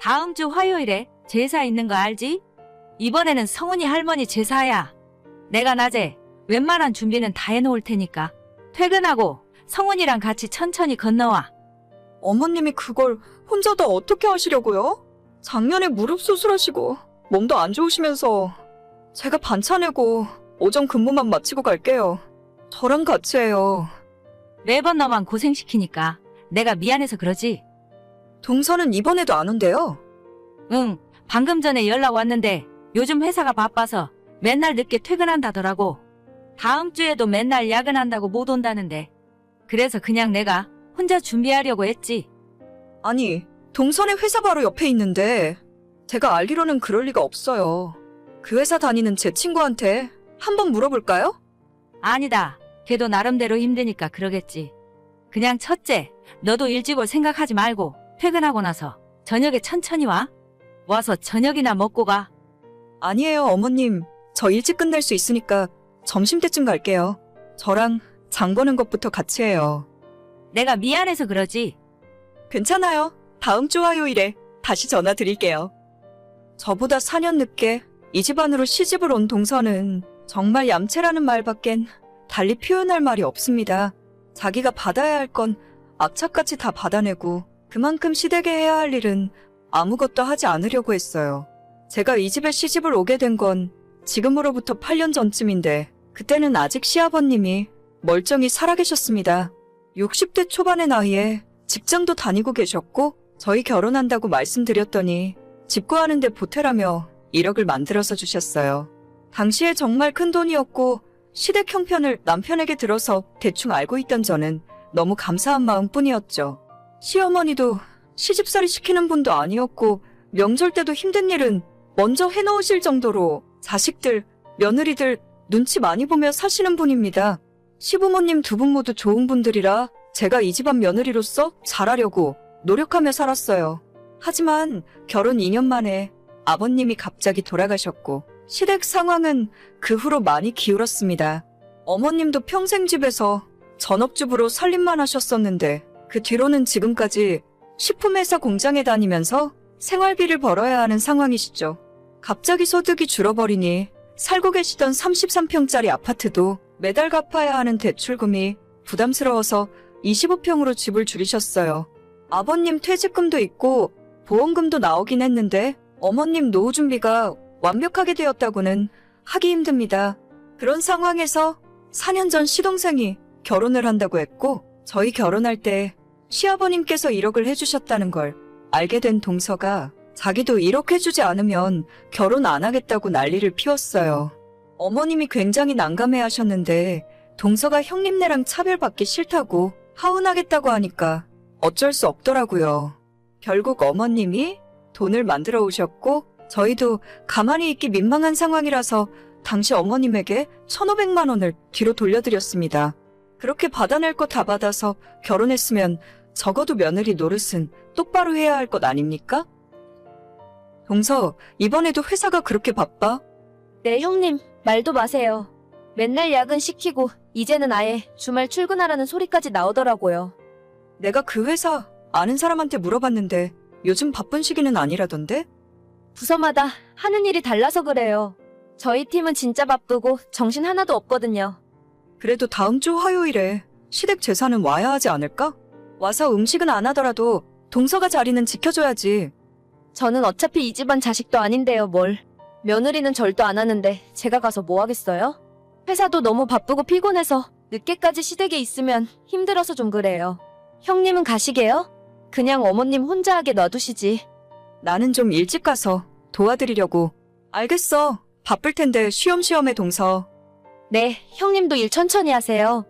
다음 주 화요일에 제사 있는 거 알지? 이번에는 성은이 할머니 제사야. 내가 낮에 웬만한 준비는 다 해놓을 테니까 퇴근하고 성은이랑 같이 천천히 건너와. 어머님이 그걸 혼자 다 어떻게 하시려고요? 작년에 무릎 수술하시고 몸도 안 좋으시면서 제가 반차 내고 오전 근무만 마치고 갈게요. 저랑 같이 해요. 매번 너만 고생시키니까 내가 미안해서 그러지. 동서는 이번에도 안 온대요. 응, 방금 전에 연락 왔는데 요즘 회사가 바빠서 맨날 늦게 퇴근한다더라고. 다음 주에도 맨날 야근한다고 못 온다는데. 그래서 그냥 내가 혼자 준비하려고 했지. 아니, 동선의 회사 바로 옆에 있는데 제가 알기로는 그럴 리가 없어요. 그 회사 다니는 제 친구한테 한번 물어볼까요? 아니다. 걔도 나름대로 힘드니까 그러겠지. 그냥 첫째, 너도 일찍 올 생각하지 말고 퇴근하고 나서 저녁에 천천히 와. 와서 저녁이나 먹고 가. 아니에요, 어머님. 저 일찍 끝낼 수 있으니까 점심때쯤 갈게요. 저랑 장 보는 것부터 같이 해요. 내가 미안해서 그러지. 괜찮아요. 다음 주 화요일에 다시 전화 드릴게요. 저보다 4년 늦게 이 집안으로 시집을 온 동서는 정말 얌체라는 말밖엔 달리 표현할 말이 없습니다. 자기가 받아야 할 건 악착같이 다 받아내고 그만큼 시댁에 해야 할 일은 아무것도 하지 않으려고 했어요. 제가 이 집에 시집을 오게 된 건 지금으로부터 8년 전쯤인데 그때는 아직 시아버님이 멀쩡히 살아계셨습니다. 60대 초반의 나이에 직장도 다니고 계셨고 저희 결혼한다고 말씀드렸더니 집 구하는데 보태라며 1억을 만들어서 주셨어요. 당시에 정말 큰 돈이었고 시댁 형편을 남편에게 들어서 대충 알고 있던 저는 너무 감사한 마음뿐이었죠. 시어머니도 시집살이 시키는 분도 아니었고 명절 때도 힘든 일은 먼저 해놓으실 정도로 자식들, 며느리들 눈치 많이 보며 사시는 분입니다. 시부모님 두 분 모두 좋은 분들이라 제가 이 집안 며느리로서 잘하려고 노력하며 살았어요. 하지만 결혼 2년 만에 아버님이 갑자기 돌아가셨고 시댁 상황은 그 후로 많이 기울었습니다. 어머님도 평생 집에서 전업주부로 살림만 하셨었는데 그 뒤로는 지금까지 식품회사 공장에 다니면서 생활비를 벌어야 하는 상황이시죠. 갑자기 소득이 줄어버리니 살고 계시던 33평짜리 아파트도 매달 갚아야 하는 대출금이 부담스러워서 25평으로 집을 줄이셨어요. 아버님 퇴직금도 있고 보험금도 나오긴 했는데 어머님 노후 준비가 완벽하게 되었다고는 하기 힘듭니다. 그런 상황에서 4년 전 시동생이 결혼을 한다고 했고 저희 결혼할 때 시아버님께서 1억을 해주셨다는 걸 알게 된 동서가 자기도 1억 해주지 않으면 결혼 안 하겠다고 난리를 피웠어요. 어머님이 굉장히 난감해 하셨는데 동서가 형님네랑 차별받기 싫다고 하운하겠다고 하니까 어쩔 수 없더라고요. 결국 어머님이 돈을 만들어 오셨고 저희도 가만히 있기 민망한 상황이라서 당시 어머님에게 1,500만 원을 뒤로 돌려드렸습니다. 그렇게 받아낼 거 다 받아서 결혼했으면 적어도 며느리 노릇은 똑바로 해야 할 것 아닙니까? 동서, 이번에도 회사가 그렇게 바빠? 네, 형님, 말도 마세요. 맨날 야근 시키고 이제는 아예 주말 출근하라는 소리까지 나오더라고요. 내가 그 회사 아는 사람한테 물어봤는데 요즘 바쁜 시기는 아니라던데? 부서마다 하는 일이 달라서 그래요. 저희 팀은 진짜 바쁘고 정신 하나도 없거든요. 그래도 다음 주 화요일에 시댁 제사는 와야 하지 않을까? 와서 음식은 안 하더라도 동서가 자리는 지켜줘야지. 저는 어차피 이 집안 자식도 아닌데요, 뭘. 며느리는 절도 안 하는데 제가 가서 뭐 하겠어요? 회사도 너무 바쁘고 피곤해서 늦게까지 시댁에 있으면 힘들어서 좀 그래요. 형님은 가시게요? 그냥 어머님 혼자 하게 놔두시지. 나는 좀 일찍 가서 도와드리려고. 알겠어. 바쁠 텐데 쉬엄쉬엄 해, 동서. 네, 형님도 일 천천히 하세요.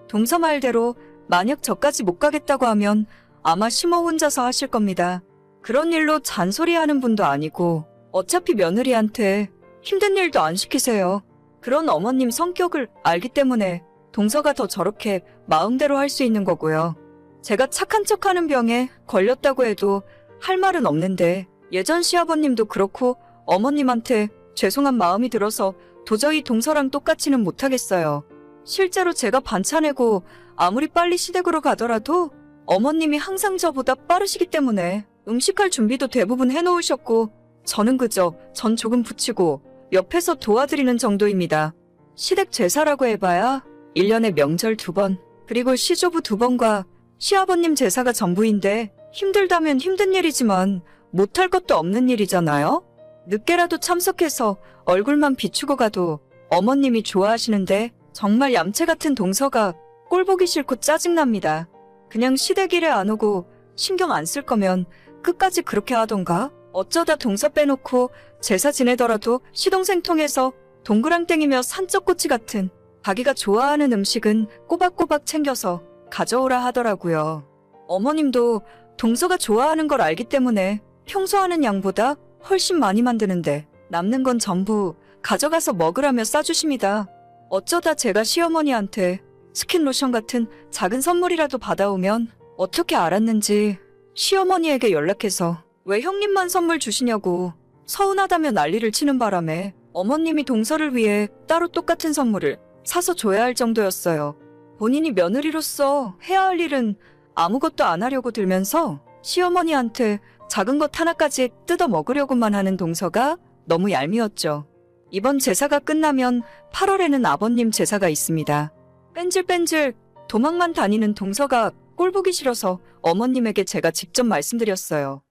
동서 말대로 만약 저까지 못 가겠다고 하면 아마 시모 혼자서 하실 겁니다. 그런 일로 잔소리하는 분도 아니고 어차피 며느리한테 힘든 일도 안 시키세요. 그런 어머님 성격을 알기 때문에 동서가 더 저렇게 마음대로 할 수 있는 거고요. 제가 착한 척하는 병에 걸렸다고 해도 할 말은 없는데 예전 시아버님도 그렇고 어머님한테 죄송한 마음이 들어서 도저히 동서랑 똑같이는 못하겠어요. 실제로 제가 반차 내고 아무리 빨리 시댁으로 가더라도 어머님이 항상 저보다 빠르시기 때문에 음식할 준비도 대부분 해놓으셨고 저는 그저 전 조금 부치고 옆에서 도와드리는 정도입니다. 시댁 제사라고 해봐야 1년에 명절 2번, 그리고 시조부 2번과 시아버님 제사가 전부인데 힘들다면 힘든 일이지만 못할 것도 없는 일이잖아요? 늦게라도 참석해서 얼굴만 비추고 가도 어머님이 좋아하시는데 정말 얌체 같은 동서가 꼴 보기 싫고 짜증납니다. 그냥 시댁 일에 안 오고 신경 안 쓸 거면 끝까지 그렇게 하던가? 어쩌다 동서 빼놓고 제사 지내더라도 시동생 통해서 동그랑땡이며 산적꼬치 같은 자기가 좋아하는 음식은 꼬박꼬박 챙겨서 가져오라 하더라고요. 어머님도 동서가 좋아하는 걸 알기 때문에 평소 하는 양보다 훨씬 많이 만드는데 남는 건 전부 가져가서 먹으라며 싸주십니다. 어쩌다 제가 시어머니한테 스킨로션 같은 작은 선물이라도 받아오면 어떻게 알았는지 시어머니에게 연락해서 왜 형님만 선물 주시냐고 서운하다며 난리를 치는 바람에 어머님이 동서를 위해 따로 똑같은 선물을 사서 줘야 할 정도였어요. 본인이 며느리로서 해야 할 일은 아무것도 안 하려고 들면서 시어머니한테 작은 것 하나까지 뜯어 먹으려고만 하는 동서가 너무 얄미웠죠. 이번 제사가 끝나면 8월에는 아버님 제사가 있습니다. 뺀질뺀질 도망만 다니는 동서가 꼴 보기 싫어서 어머님에게 제가 직접 말씀드렸어요.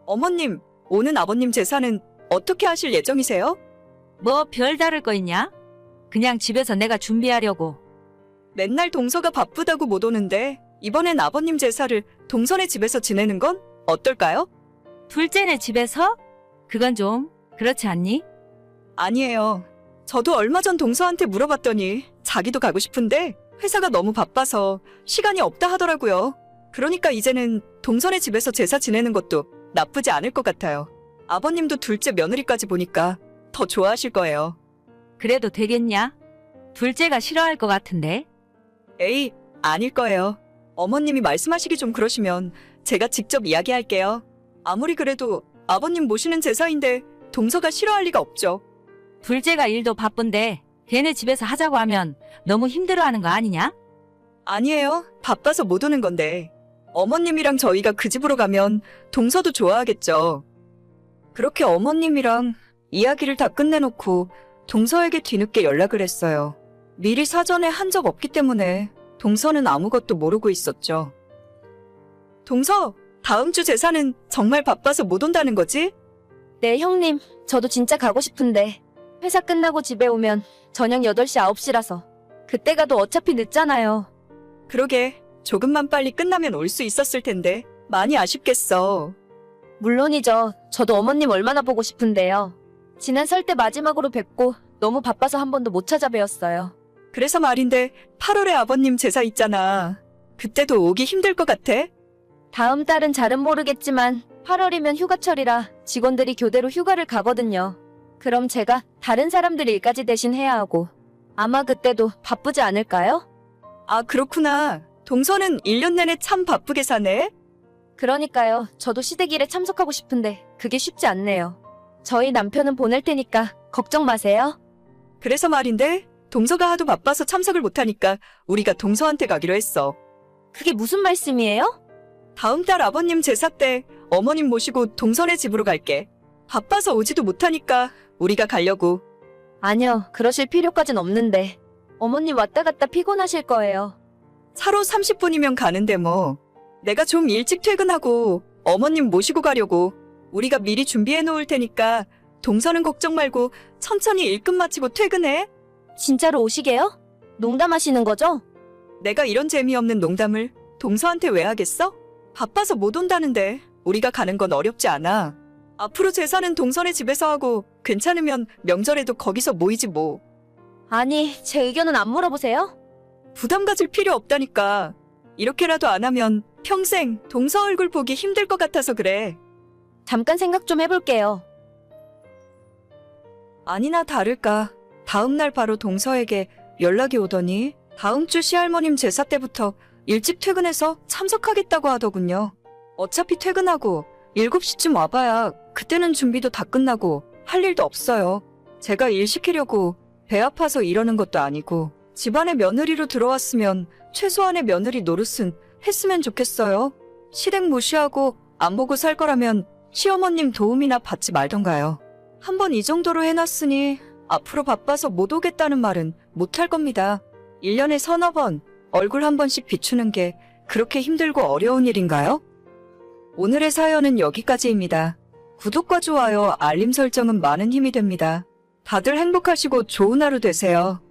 어머님, 오는 아버님 제사는 어떻게 하실 예정이세요? 뭐 별다를 거 있냐? 그냥 집에서 내가 준비하려고. 맨날 동서가 바쁘다고 못 오는데 이번엔 아버님 제사를 동선의 집에서 지내는 건 어떨까요? 둘째네 집에서? 그건 좀 그렇지 않니? 아니에요. 저도 얼마 전 동서한테 물어봤더니 자기도 가고 싶은데 회사가 너무 바빠서 시간이 없다 하더라고요. 그러니까 이제는 동선의 집에서 제사 지내는 것도 나쁘지 않을 것 같아요. 아버님도 둘째 며느리까지 보니까 더 좋아하실 거예요. 그래도 되겠냐? 둘째가 싫어할 것 같은데. 에이, 아닐 거예요. 어머님이 말씀하시기 좀 그러시면 제가 직접 이야기할게요. 아무리 그래도 아버님 모시는 제사인데 동서가 싫어할 리가 없죠. 둘째가 일도 바쁜데 걔네 집에서 하자고 하면 너무 힘들어하는 거 아니냐? 아니에요. 바빠서 못 오는 건데. 어머님이랑 저희가 그 집으로 가면 동서도 좋아하겠죠. 그렇게 어머님이랑 이야기를 다 끝내놓고 동서에게 뒤늦게 연락을 했어요. 미리 사전에 한 적 없기 때문에 동서는 아무것도 모르고 있었죠. 동서, 다음 주 제사는 정말 바빠서 못 온다는 거지? 네, 형님. 저도 진짜 가고 싶은데 회사 끝나고 집에 오면 저녁 8시, 9시라서 그때 가도 어차피 늦잖아요. 그러게, 조금만 빨리 끝나면 올 수 있었을 텐데 많이 아쉽겠어. 물론이죠. 저도 어머님 얼마나 보고 싶은데요. 지난 설 때 마지막으로 뵙고 너무 바빠서 한 번도 못 찾아뵈었어요. 그래서 말인데 8월에 아버님 제사 있잖아. 그때도 오기 힘들 것 같아? 다음 달은 잘은 모르겠지만 8월이면 휴가철이라 직원들이 교대로 휴가를 가거든요. 그럼 제가 다른 사람들 일까지 대신 해야 하고 아마 그때도 바쁘지 않을까요? 아, 그렇구나. 동서는 1년 내내 참 바쁘게 사네. 그러니까요. 저도 시댁 일에 참석하고 싶은데 그게 쉽지 않네요. 저희 남편은 보낼 테니까 걱정 마세요. 그래서 말인데 동서가 하도 바빠서 참석을 못하니까 우리가 동서한테 가기로 했어. 그게 무슨 말씀이에요? 다음 달 아버님 제사 때 어머님 모시고 동서네 집으로 갈게. 바빠서 오지도 못하니까 우리가 가려고. 아니요. 그러실 필요까진 없는데. 어머님 왔다 갔다 피곤하실 거예요. 차로 30분이면 가는데 뭐. 내가 좀 일찍 퇴근하고 어머님 모시고 가려고. 우리가 미리 준비해 놓을 테니까 동서는 걱정 말고 천천히 일 끝 마치고 퇴근해. 진짜로 오시게요? 농담하시는 거죠? 내가 이런 재미없는 농담을 동서한테 왜 하겠어? 바빠서 못 온다는데 우리가 가는 건 어렵지 않아. 앞으로 제사는 동서네 집에서 하고 괜찮으면 명절에도 거기서 모이지 뭐. 아니, 제 의견은 안 물어보세요? 부담 가질 필요 없다니까. 이렇게라도 안 하면 평생 동서 얼굴 보기 힘들 것 같아서 그래. 잠깐 생각 좀 해볼게요. 아니나 다를까 다음 날 바로 동서에게 연락이 오더니 다음 주 시할머님 제사 때부터 일찍 퇴근해서 참석하겠다고 하더군요. 어차피 퇴근하고 7시쯤 와봐야 그때는 준비도 다 끝나고 할 일도 없어요. 제가 일 시키려고 배 아파서 이러는 것도 아니고 집안에 며느리로 들어왔으면 최소한의 며느리 노릇은 했으면 좋겠어요. 시댁 무시하고 안 보고 살 거라면 시어머님 도움이나 받지 말던가요. 한번 이 정도로 해놨으니 앞으로 바빠서 못 오겠다는 말은 못 할 겁니다. 1년에 서너 번 얼굴 한 번씩 비추는 게 그렇게 힘들고 어려운 일인가요? 오늘의 사연은 여기까지입니다. 구독과 좋아요, 알림 설정은 많은 힘이 됩니다. 다들 행복하시고 좋은 하루 되세요.